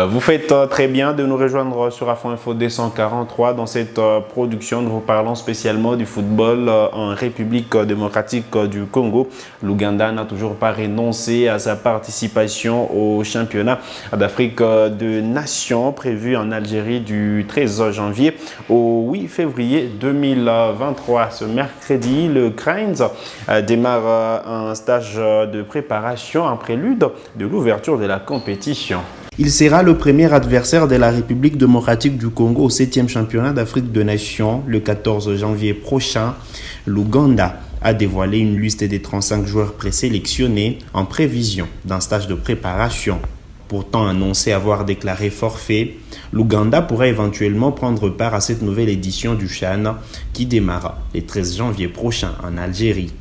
Vous faites très bien de nous rejoindre sur Afro Info 243. Dans cette production, nous vous parlons spécialement du football en République démocratique du Congo. L'Ouganda n'a toujours pas renoncé à sa participation au championnat d'Afrique de Nations prévu en Algérie du 13 janvier au 8 février 2023. Ce mercredi, le Cranes démarre un stage de préparation en prélude de l'ouverture de la compétition. Il sera le premier adversaire de la République démocratique du Congo au 7e championnat d'Afrique de Nations le 14 janvier prochain. L'Ouganda a dévoilé une liste des 35 joueurs présélectionnés en prévision d'un stage de préparation. Pourtant annoncé avoir déclaré forfait, l'Ouganda pourrait éventuellement prendre part à cette nouvelle édition du CHAN qui démarre le 13 janvier prochain en Algérie.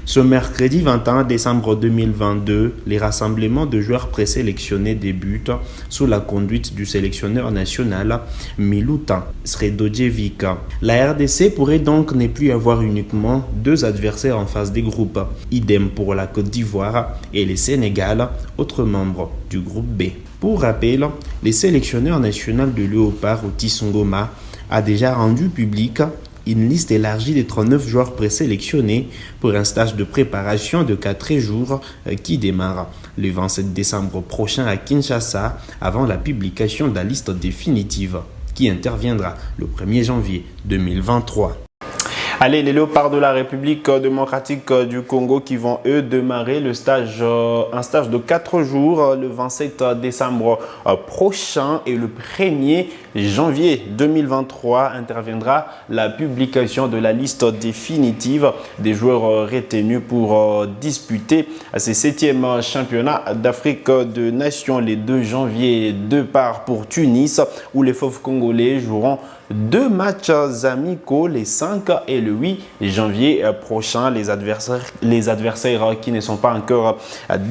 Ce mercredi 21 décembre 2022, les rassemblements de joueurs présélectionnés débutent sous la conduite du sélectionneur national Milutin Sredojevic. La RDC pourrait donc ne plus avoir uniquement 2 adversaires en phase des groupes. Idem pour la Côte d'Ivoire et le Sénégal, autres membres du groupe B. Pour rappel, le sélectionneur national de Léopard, Otis Ngoma, a déjà rendu public une liste élargie des 39 joueurs présélectionnés pour un stage de préparation de 4 jours qui démarre le 27 décembre prochain à Kinshasa avant la publication de la liste définitive qui interviendra le 1er janvier 2023. Allez, les Léopards de la République démocratique du Congo qui vont, eux, démarrer un stage de 4 jours le 27 décembre prochain et le 1er janvier 2023 interviendra la publication de la liste définitive des joueurs retenus pour disputer ces 7e championnats d'Afrique de Nations le 2 janvier. 2 parts pour Tunis où les Fauves congolais joueront 2 matchs amicaux les 5 et le 8 janvier prochain. Les adversaires qui ne sont pas encore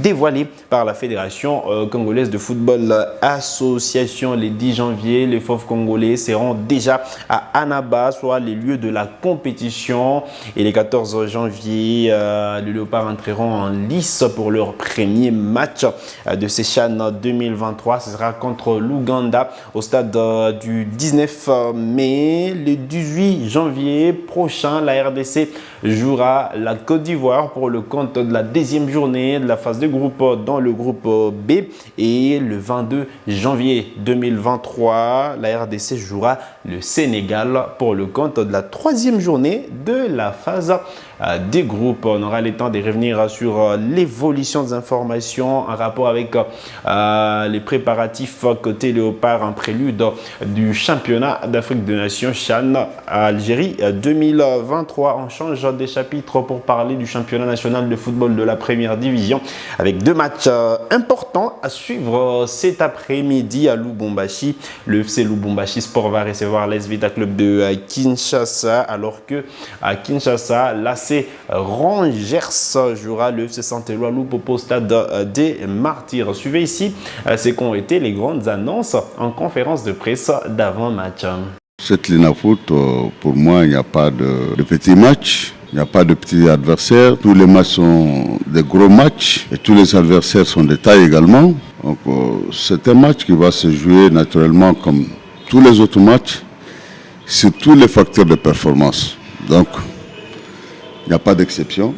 dévoilés par la Fédération congolaise de football association les 10 janvier. Les Fauves congolais seront déjà à Annaba, soit les lieux de la compétition. Et les 14 janvier, les Léopards entreront en lice pour leur premier match de ces CHAN 2023. Ce sera contre l'Ouganda au stade du 19 mai. Le 18 janvier prochain, la RDC jouera la Côte d'Ivoire pour le compte de la 2e journée de la phase de groupe dans le groupe B. Et le 22 janvier 2023, la RDC jouera le Sénégal pour le compte de la 3e journée de la phase des groupes. On aura le temps de revenir sur l'évolution des informations en rapport avec les préparatifs côté Léopard en prélude du championnat d'Afrique de Nations CHAN à Algérie 2023. On change des chapitres pour parler du championnat national de football de la première division avec 2 matchs importants à suivre cet après-midi à Lubumbashi. Le FC Lubumbashi Sport va recevoir l'AS Vita Club de Kinshasa alors que à Kinshasa, l'AC Rangers jouera le FC Saint-Éloi Lupopo Stade des Martyrs. Suivez ici ce qu'ont été les grandes annonces en conférence de presse d'avant-match. Cette ligne à foot, pour moi, il n'y a pas de petits matchs. Il n'y a pas de petits adversaires. Tous les matchs sont des gros matchs et tous les adversaires sont de taille également. Donc, c'est un match qui va se jouer naturellement comme tous les autres matchs sur tous les facteurs de performance. Donc, il n'y a pas d'exception.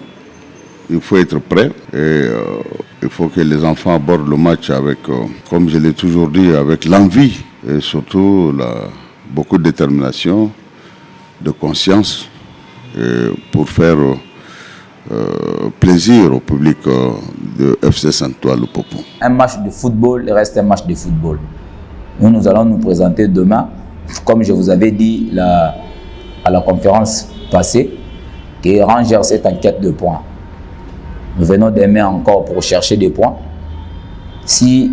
Il faut être prêt et il faut que les enfants abordent le match avec, comme je l'ai toujours dit, avec l'envie et surtout beaucoup de détermination, de conscience pour faire plaisir au public de FC Saint-Éloi Lupopo. Un match de football reste un match de football. Nous allons nous présenter demain, comme je vous avais dit à la conférence passée, que Rangers est en quête de points. Nous venons demain encore pour chercher des points. Si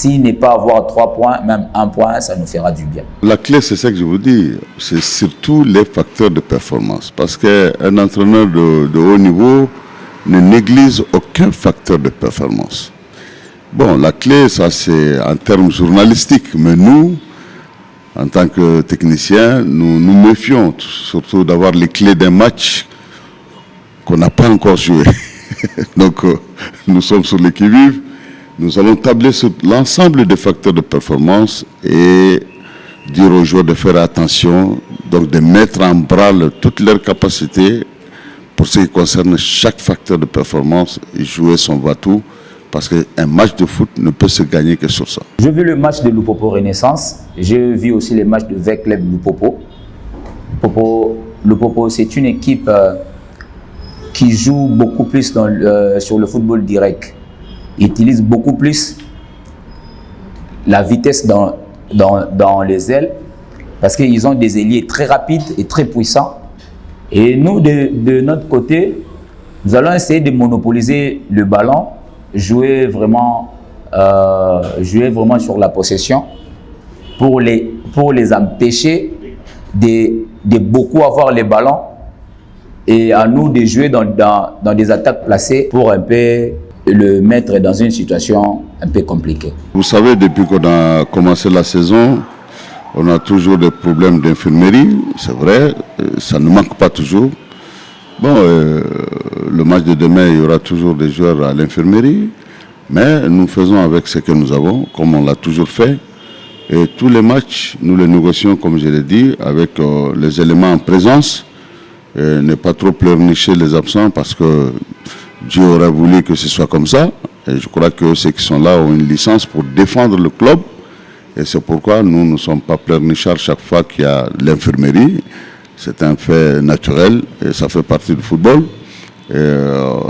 n'est pas avoir 3 points, même 1 point, ça nous fera du bien. La clé, c'est ça que je vous dis, c'est surtout les facteurs de performance. Parce qu'un entraîneur de haut niveau ne néglige aucun facteur de performance. Bon, la clé, ça c'est en termes journalistiques, mais nous, en tant que techniciens, nous nous méfions surtout d'avoir les clés d'un match qu'on n'a pas encore joué. Donc, nous sommes sur les qui-vive. Nous allons tabler sur l'ensemble des facteurs de performance et dire aux joueurs de faire attention, donc de mettre en branle toutes leurs capacités pour ce qui concerne chaque facteur de performance et jouer son va-tout, parce qu'un match de foot ne peut se gagner que sur ça. J'ai vu le match de Lupopo Renaissance, j'ai vu aussi les matchs de Vecleb Lupopo. Lupopo, c'est une équipe qui joue beaucoup plus sur le football direct. Ils utilisent beaucoup plus la vitesse dans les ailes parce qu'ils ont des ailiers très rapides et très puissants. Et nous, de notre côté, nous allons essayer de monopoliser le ballon, jouer vraiment sur la possession pour les empêcher de beaucoup avoir les ballons et à nous de jouer dans des attaques placées pour un peu le mettre dans une situation un peu compliquée. Vous savez, depuis qu'on a commencé la saison, on a toujours des problèmes d'infirmerie, c'est vrai, ça ne manque pas toujours. Bon, le match de demain, il y aura toujours des joueurs à l'infirmerie, mais nous faisons avec ce que nous avons, comme on l'a toujours fait. Et tous les matchs, nous les négocions, comme je l'ai dit, avec les éléments en présence, ne pas trop pleurnicher les absents parce que Dieu aurait voulu que ce soit comme ça. Et je crois que ceux qui sont là ont une licence pour défendre le club. Et c'est pourquoi nous ne sommes pas pleurnichards chaque fois qu'il y a l'infirmerie. C'est un fait naturel et ça fait partie du football. Et,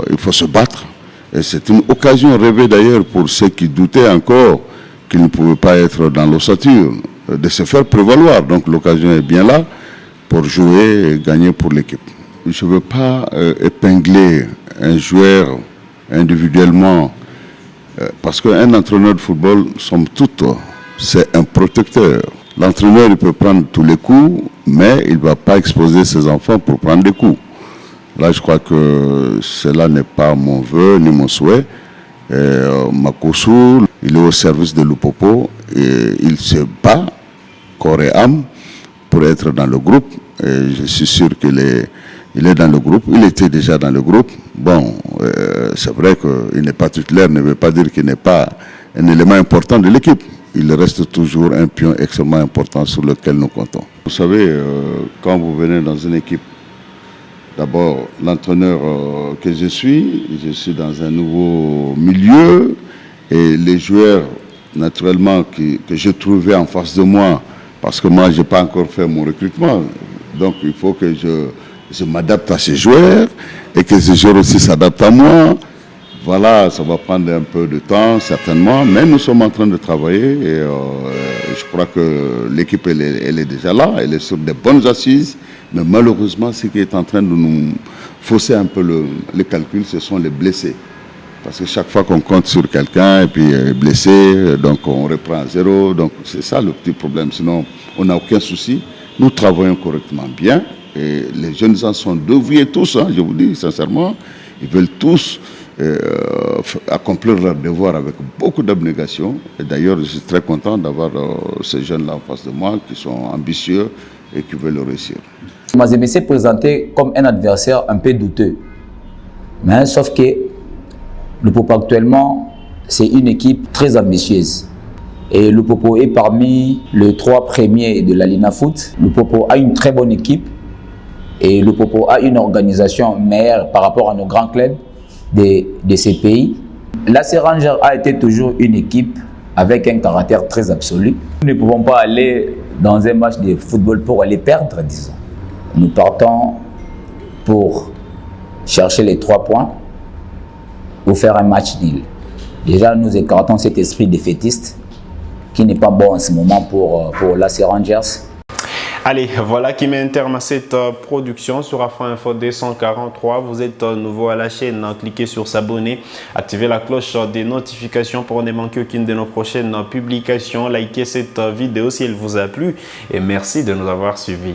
il faut se battre. Et c'est une occasion rêvée d'ailleurs pour ceux qui doutaient encore qu'ils ne pouvaient pas être dans l'ossature, de se faire prévaloir. Donc l'occasion est bien là pour jouer et gagner pour l'équipe. Je ne veux pas épingler un joueur individuellement parce qu'un entraîneur de football, somme toute, c'est un protecteur. L'entraîneur, il peut prendre tous les coups, mais il ne va pas exposer ses enfants pour prendre des coups. Là, je crois que cela n'est pas mon vœu ni mon souhait. Makossou, il est au service de Lupopo et il se bat corps et âme pour être dans le groupe. Et je suis sûr qu'il est dans le groupe. Il était déjà dans le groupe. Bon, c'est vrai qu'il n'est pas titulaire, ne veut pas dire qu'il n'est pas un élément important de l'équipe. Il reste toujours un pion extrêmement important sur lequel nous comptons. Vous savez, quand vous venez dans une équipe, d'abord, l'entraîneur que je suis dans un nouveau milieu et les joueurs, naturellement, que je trouvais en face de moi, parce que moi, je n'ai pas encore fait mon recrutement. Donc, il faut que je m'adapte à ces joueurs et que ces joueurs aussi s'adaptent à moi. Voilà, ça va prendre un peu de temps, certainement, mais nous sommes en train de travailler et je crois que l'équipe, elle est déjà là, elle est sur des bonnes assises, mais malheureusement, ce qui est en train de nous fausser un peu le calcul, ce sont les blessés. Parce que chaque fois qu'on compte sur quelqu'un et puis blessé, donc on reprend à zéro, donc c'est ça le petit problème, sinon on n'a aucun souci. Nous travaillons correctement bien et les jeunes gens sont dévoués tous, hein, je vous dis sincèrement, ils veulent tous accomplir leur devoir avec beaucoup d'abnégation. Et d'ailleurs, je suis très content d'avoir ces jeunes-là en face de moi qui sont ambitieux et qui veulent réussir. Mazembe s'est présenté comme un adversaire un peu douteux. Mais sauf que Lupopo actuellement, c'est une équipe très ambitieuse. Et Lupopo est parmi les 3 premiers de la Lina Foot. Lupopo a une très bonne équipe et Lupopo a une organisation meilleure par rapport à nos grands clubs de ces pays. L'AC Rangers a été toujours une équipe avec un caractère très absolu. Nous ne pouvons pas aller dans un match de football pour aller perdre, disons. Nous partons pour chercher les 3 points ou faire un match nul. Déjà, nous écartons cet esprit défaitiste qui n'est pas bon en ce moment pour l'AC Rangers. Allez, voilà qui met un terme à cette production sur Afro Info 243. Vous êtes nouveau à la chaîne, cliquez sur s'abonner, activez la cloche des notifications pour ne manquer aucune de nos prochaines publications. Likez cette vidéo si elle vous a plu et merci de nous avoir suivis.